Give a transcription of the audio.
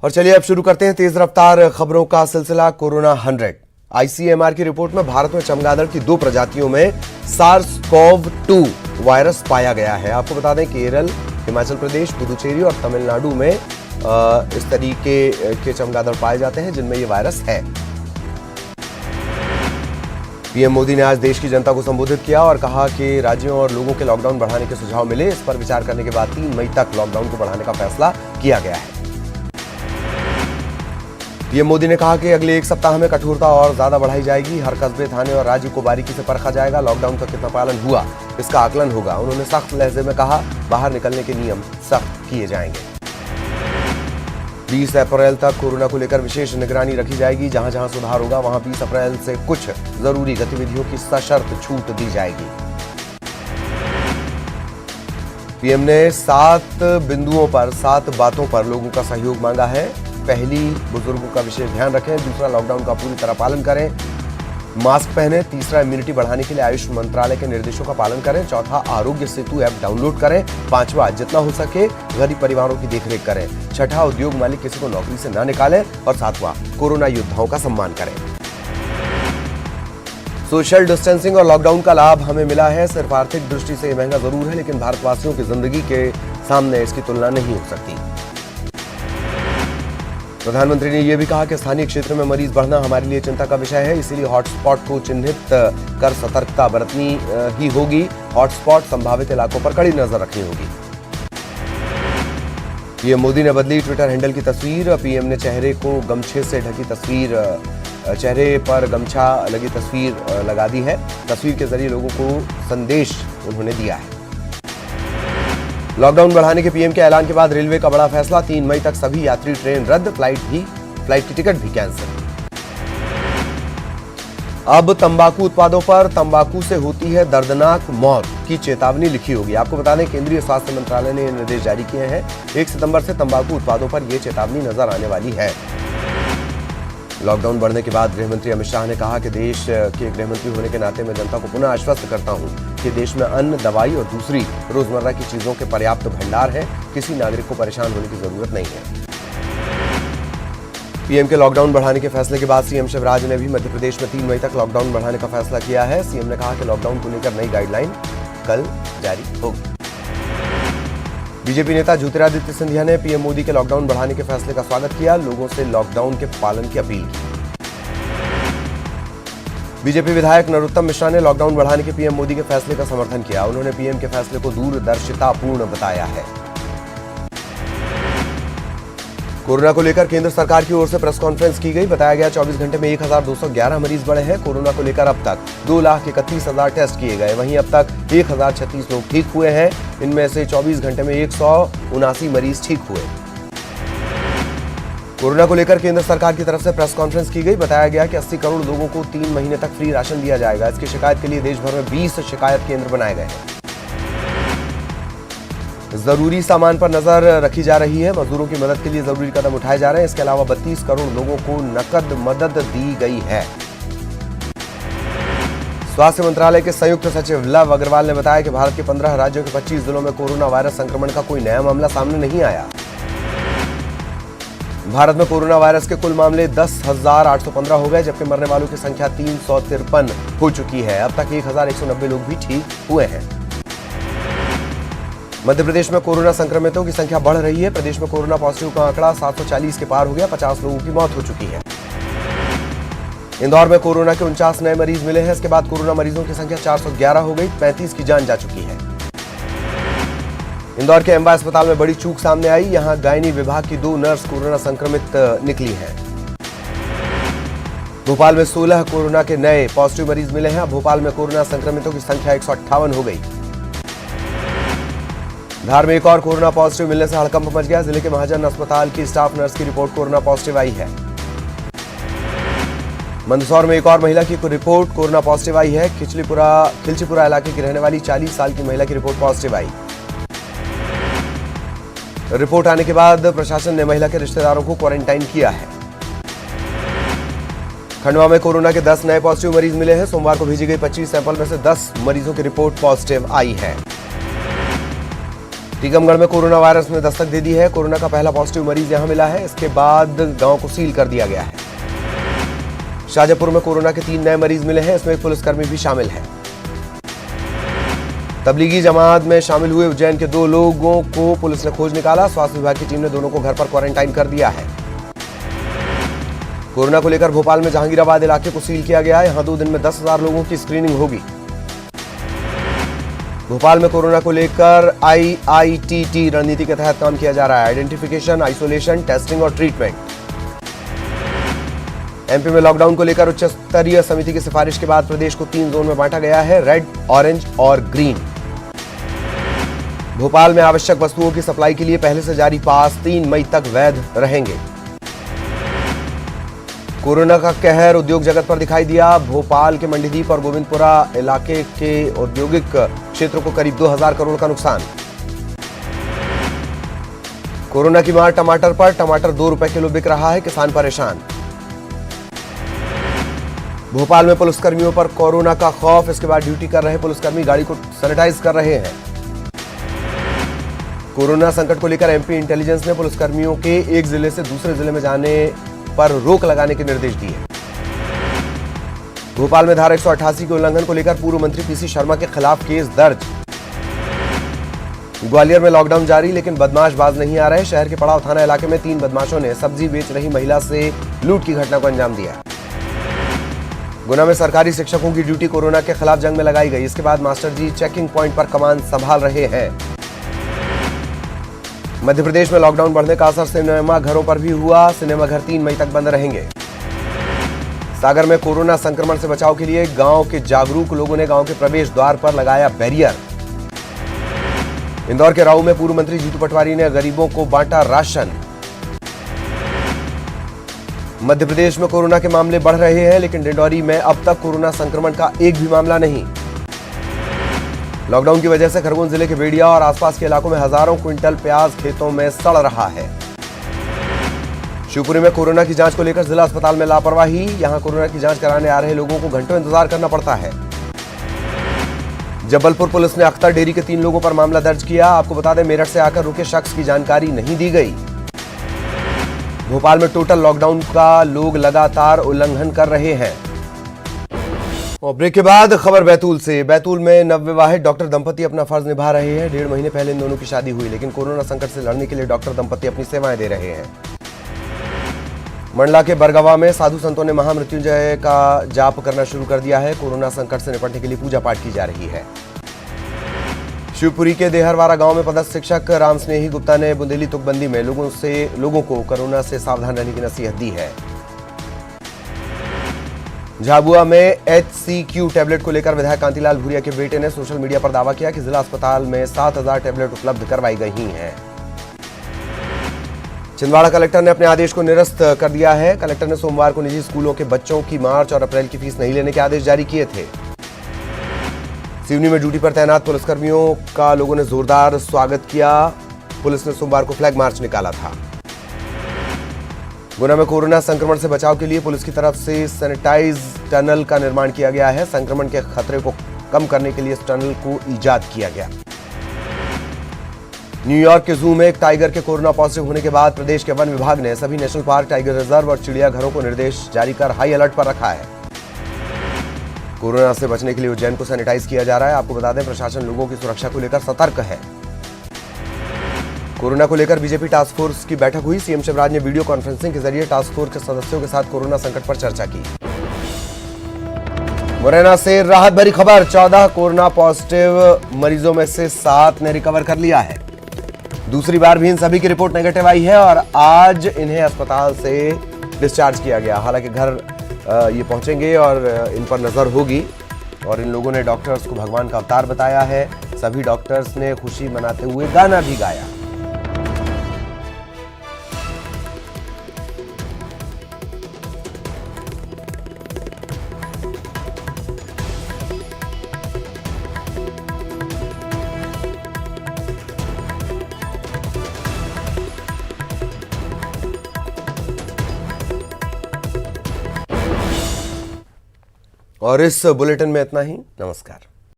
और चलिए अब शुरू करते हैं तेज रफ्तार खबरों का सिलसिला। कोरोना 100 आईसीएमआर की रिपोर्ट में भारत में चमगादड़ की 2 प्रजातियों में SARS-CoV-2 वायरस पाया गया है। आपको बता दें केरल, हिमाचल प्रदेश, पुदुचेरी और तमिलनाडु में इस तरीके के चमगादड़ पाए जाते हैं जिनमें ये वायरस है। पीएम मोदी ने आज देश की जनता को संबोधित किया और कहा कि राज्यों और लोगों के लॉकडाउन बढ़ाने के सुझाव मिले। इस पर विचार करने के बाद 3 मई तक लॉकडाउन को बढ़ाने का फैसला किया गया है। पीएम मोदी ने कहा कि अगले 1 सप्ताह में कठोरता और ज्यादा बढ़ाई जाएगी। हर कस्बे, थाने और राज्य को बारीकी से परखा जाएगा। लॉकडाउन का कितना पालन हुआ इसका आकलन होगा। उन्होंने सख्त लहजे में कहा बाहर निकलने के नियम सख्त किए जाएंगे। 20 अप्रैल तक कोरोना को लेकर विशेष निगरानी रखी जाएगी। जहां जहां सुधार होगा वहां 20 अप्रैल से कुछ जरूरी गतिविधियों की सशर्त छूट दी जाएगी। पीएम ने 7 बिंदुओं पर 7 बातों पर लोगों का सहयोग मांगा है। पहली, बुजुर्गों का विशेष ध्यान रखें। दूसरा, लॉकडाउन का पूरी तरह पालन करें, मास्क पहने। तीसरा, इम्यूनिटी बढ़ाने के लिए आयुष मंत्रालय के निर्देशों का पालन करें। चौथा, आरोग्य सेतु ऐप डाउनलोड करें। 5वां, जितना हो सके गरीब परिवारों की देखरेख करें। 6ठा, उद्योग मालिक किसी को नौकरी से न निकालें। और 7वां, कोरोना योद्धाओं का सम्मान करें। सोशल डिस्टेंसिंग और लॉकडाउन का लाभ हमें मिला है। सिर्फ आर्थिक दृष्टि से महंगा जरूर है, लेकिन भारतवासियों की जिंदगी के सामने इसकी तुलना नहीं हो सकती। प्रधानमंत्री ने यह भी कहा कि स्थानीय क्षेत्र में मरीज बढ़ना हमारे लिए चिंता का विषय है। इसीलिए हॉटस्पॉट को चिन्हित कर सतर्कता बरतनी ही होगी। हॉटस्पॉट संभावित इलाकों पर कड़ी नजर रखनी होगी। पीएम मोदी ने बदली ट्विटर हैंडल की तस्वीर। पीएम ने चेहरे को गमछे से ढकी तस्वीर, चेहरे पर गमछा लगी तस्वीर लगा दी है। तस्वीर के जरिए लोगों को संदेश उन्होंने दिया है। लॉकडाउन बढ़ाने के पीएम के ऐलान के बाद रेलवे का बड़ा फैसला। 3 मई तक सभी यात्री ट्रेन रद्द, फ्लाइट की टिकट भी कैंसिल। अब तंबाकू उत्पादों पर तंबाकू से होती है दर्दनाक मौत की चेतावनी लिखी होगी। आपको बता दें केंद्रीय स्वास्थ्य मंत्रालय ने निर्देश जारी किए हैं। 1 सितंबर से तंबाकू उत्पादों पर यह चेतावनी नजर आने वाली है। लॉकडाउन बढ़ने के बाद गृहमंत्री अमित शाह ने कहा कि देश के गृहमंत्री होने के नाते मैं जनता को पुनः आश्वस्त करता हूं कि देश में अन्न, दवाई और दूसरी रोजमर्रा की चीजों के पर्याप्त भंडार है। किसी नागरिक को परेशान होने की जरूरत नहीं है। पीएम के लॉकडाउन बढ़ाने के फैसले के बाद सीएम शिवराज ने भी मध्य प्रदेश में 3 मई तक लॉकडाउन बढ़ाने का फैसला किया है। सीएम ने कहा कि लॉकडाउन को लेकर नई गाइडलाइन कल जारी होगी। बीजेपी नेता ज्योतिरादित्य सिंधिया ने पीएम मोदी के लॉकडाउन बढ़ाने के फैसले का स्वागत किया। लोगों से लॉकडाउन के पालन की अपील की। बीजेपी विधायक नरोत्तम मिश्रा ने लॉकडाउन बढ़ाने के पीएम मोदी के फैसले का समर्थन किया। उन्होंने पीएम के फैसले को दूरदर्शितापूर्ण बताया है। कोरोना को लेकर केंद्र सरकार की ओर से प्रेस कॉन्फ्रेंस की गई। बताया गया 24 घंटे में 1211 मरीज बढ़े हैं। कोरोना को लेकर अब तक 2,31,000 टेस्ट किए गए। वहीं अब तक 1036 लोग ठीक हुए हैं। इनमें से 24 घंटे में 179 मरीज ठीक हुए। कोरोना को लेकर केंद्र सरकार की तरफ से प्रेस कॉन्फ्रेंस की गई। बताया गया कि 80 करोड़ लोगों को 3 महीने तक फ्री राशन दिया जाएगा। इसकी शिकायत के लिए देश भर में 20 शिकायत केंद्र बनाए गए हैं। जरूरी सामान पर नजर रखी जा रही है। मजदूरों की मदद के लिए जरूरी कदम उठाए जा रहे हैं। इसके अलावा 32 करोड़ लोगों को नकद मदद दी गई है। स्वास्थ्य मंत्रालय के संयुक्त सचिव लव अग्रवाल ने बताया कि भारत के 15 राज्यों के 25 जिलों में कोरोना वायरस संक्रमण का कोई नया मामला सामने नहीं आया। भारत में कोरोना वायरस के कुल मामले 10,815 हो गए, जबकि मरने वालों की संख्या 353 हो चुकी है। अब तक 1,190 लोग भी ठीक हुए हैं। मध्य प्रदेश में कोरोना संक्रमितों की संख्या बढ़ रही है। प्रदेश में कोरोना पॉजिटिव का आंकड़ा 740 के पार हो गया। 50 लोगों की मौत हो चुकी है। इंदौर में कोरोना के 49 नए मरीज मिले हैं। इसके बाद कोरोना मरीजों की संख्या 411 हो गई। 35 की जान जा चुकी है। इंदौर के एम्बा अस्पताल में बड़ी चूक सामने आई। यहां गायनी विभाग की 2 नर्स कोरोना संक्रमित निकली हैं। भोपाल में 16 कोरोना के नए पॉजिटिव मरीज मिले हैं। भोपाल में कोरोना संक्रमितों की संख्या 158 हो गई। धार में एक और कोरोना पॉजिटिव मिलने से हड़कंप मच गया। जिले के महाजन अस्पताल की स्टाफ नर्स की रिपोर्ट कोरोना पॉजिटिव आई है। मंदसौर में एक और महिला की रिपोर्ट कोरोना पॉजिटिव आई है। खिलचीपुरा इलाके की रहने वाली 40 साल की महिला की रिपोर्ट पॉजिटिव आई। रिपोर्ट आने के बाद प्रशासन ने महिला के रिश्तेदारों को क्वारंटाइन किया है। खंडवा में कोरोना के 10 नए पॉजिटिव मरीज मिले हैं। सोमवार को भेजी गई 25 सैंपल में से 10 मरीजों की रिपोर्ट पॉजिटिव आई है। टीकमगढ़ में कोरोना वायरस ने दस्तक दे दी है। कोरोना का पहला पॉजिटिव मरीज यहां मिला है। इसके बाद गांव को सील कर दिया गया है। शाहजहांपुर में कोरोना के 3 नए मरीज मिले हैं। इसमें एक पुलिसकर्मी भी शामिल है। तबलीगी जमात में शामिल हुए उज्जैन के 2 लोगों को पुलिस ने खोज निकाला। स्वास्थ्य विभाग की टीम ने दोनों को घर पर क्वारंटाइन कर दिया है। कोरोना को लेकर भोपाल में जहांगीराबाद इलाके को सील किया गया है। यहां 2 दिन में 10,000 लोगों की स्क्रीनिंग होगी। भोपाल में कोरोना को लेकर IITT रणनीति के तहत काम किया जा रहा है। आइडेंटिफिकेशन, आइसोलेशन, टेस्टिंग और ट्रीटमेंट। एमपी में लॉकडाउन को लेकर उच्च स्तरीय समिति की सिफारिश के बाद प्रदेश को 3 जोन में बांटा गया है, रेड, ऑरेंज और ग्रीन। भोपाल में आवश्यक वस्तुओं की सप्लाई के लिए पहले से जारी पास 3 मई तक वैध रहेंगे। कोरोना का कहर उद्योग जगत पर दिखाई दिया। भोपाल के मंडीदीप और गोविंदपुरा इलाके के औद्योगिक क्षेत्रों को करीब 2000 करोड़ का नुकसान। कोरोना की मार टमाटर पर। टमाटर 2 रुपए किलो बिक रहा है, किसान परेशान। भोपाल में पुलिसकर्मियों पर कोरोना का खौफ। इसके बाद ड्यूटी कर रहे पुलिसकर्मी गाड़ी को सैनिटाइज कर रहे हैं। कोरोना संकट को लेकर एमपी इंटेलिजेंस ने पुलिसकर्मियों के एक जिले से दूसरे जिले में जाने पर रोक लगाने के निर्देश दिए। भोपाल में धारा 188 के उल्लंघन को लेकर पूर्व मंत्री पीसी शर्मा के खिलाफ केस दर्ज। ग्वालियर में लॉकडाउन जारी, लेकिन बदमाश बाज नहीं आ रहे। शहर के पड़ाव थाना इलाके में 3 बदमाशों ने सब्जी बेच रही महिला से लूट की घटना को अंजाम दिया। गुना में सरकारी शिक्षकों की ड्यूटी कोरोना के खिलाफ जंग में लगाई गई। इसके बाद मास्टर जी चेकिंग पॉइंट पर कमान संभाल रहे हैं। मध्य प्रदेश में लॉकडाउन बढ़ने का असर सिनेमा घरों पर भी हुआ। सिनेमा घर 3 मई तक बंद रहेंगे। सागर में कोरोना संक्रमण से बचाव के लिए गांव के जागरूक लोगों ने गांव के प्रवेश द्वार पर लगाया बैरियर। इंदौर के राऊ में पूर्व मंत्री जीतू पटवारी ने गरीबों को बांटा राशन। मध्य प्रदेश में कोरोना के मामले बढ़ रहे हैं, लेकिन डिंडौरी में अब तक कोरोना संक्रमण का एक भी मामला नहीं। लॉकडाउन की वजह से खरगोन जिले के बेड़िया और आसपास के इलाकों में हजारों क्विंटल प्याज खेतों में सड़ रहा है। शिवपुरी में कोरोना की जांच को लेकर जिला अस्पताल में लापरवाही। यहां कोरोना की जांच कराने आ रहे लोगों को घंटों इंतजार करना पड़ता है। जबलपुर पुलिस ने अख्तर डेयरी के 3 लोगों पर मामला दर्ज किया। आपको बता दें, मेरठ से आकर रुके शख्स की जानकारी नहीं दी गई। भोपाल में टोटल लॉकडाउन का लोग लगातार उल्लंघन कर रहे हैं। और ब्रेक के बाद खबर बैतूल से। बैतूल में नवविवाहित डॉक्टर दंपति अपना फर्ज निभा रहे हैं। 1.5 महीने पहले इन दोनों की शादी हुई, लेकिन कोरोना संकट से लड़ने के लिए डॉक्टर दंपति अपनी सेवाएं दे रहे हैं। मंडला के बरगवा में साधु संतों ने महामृत्युंजय का जाप करना शुरू कर दिया है। कोरोना संकट से निपटने के लिए पूजा पाठ की जा रही है। शिवपुरी के देहरवारा गांव में पदस्थ शिक्षक राम स्नेही गुप्ता ने बुंदेली तुकबंदी में लोगों को कोरोना से सावधान रहने की नसीहत दी है। झाबुआ में HCQ टैबलेट को लेकर विधायक कांतिलाल भूरिया के बेटे ने सोशल मीडिया पर दावा किया कि जिला अस्पताल में 7000 टैबलेट उपलब्ध करवाई गई हैं। छिंदवाड़ा कलेक्टर ने अपने आदेश को निरस्त कर दिया है। कलेक्टर ने सोमवार को निजी स्कूलों के बच्चों की मार्च और अप्रैल की फीस नहीं लेने के आदेश जारी किए थे। सिवनी में ड्यूटी पर तैनात पुलिसकर्मियों का लोगों ने जोरदार स्वागत किया। पुलिस ने सोमवार को फ्लैग मार्च निकाला था। गुना में कोरोना संक्रमण से बचाव के लिए पुलिस की तरफ से सैनिटाइज टनल का निर्माण किया गया है। संक्रमण के खतरे को कम करने के लिए इस टनल को इजाद किया गया। न्यूयॉर्क के जू में एक टाइगर के कोरोना पॉजिटिव होने के बाद प्रदेश के वन विभाग ने सभी नेशनल पार्क, टाइगर रिजर्व और चिड़ियाघरों को निर्देश जारी कर हाई अलर्ट पर रखा है। कोरोना से बचने के लिए उज्जैन को सैनिटाइज किया जा रहा है। आपको बता दें, प्रशासन लोगों की सुरक्षा को लेकर सतर्क है। कोरोना को लेकर बीजेपी टास्क फोर्स की बैठक हुई। सीएम शिवराज ने वीडियो कॉन्फ्रेंसिंग के जरिए टास्क फोर्स के सदस्यों के साथ कोरोना संकट पर चर्चा की। मुरैना से राहत भरी खबर। 14 कोरोना पॉजिटिव मरीजों में से 7 ने रिकवर कर लिया है। दूसरी बार भी इन सभी की रिपोर्ट नेगेटिव आई है और आज इन्हें अस्पताल से डिस्चार्ज किया गया। हालांकि घर ये पहुंचेंगे और इन पर नजर होगी। और इन लोगों ने डॉक्टर्स को भगवान का अवतार बताया है। सभी डॉक्टर्स ने खुशी मनाते हुए गाना भी गाया। और इस बुलेटिन में इतना ही। नमस्कार।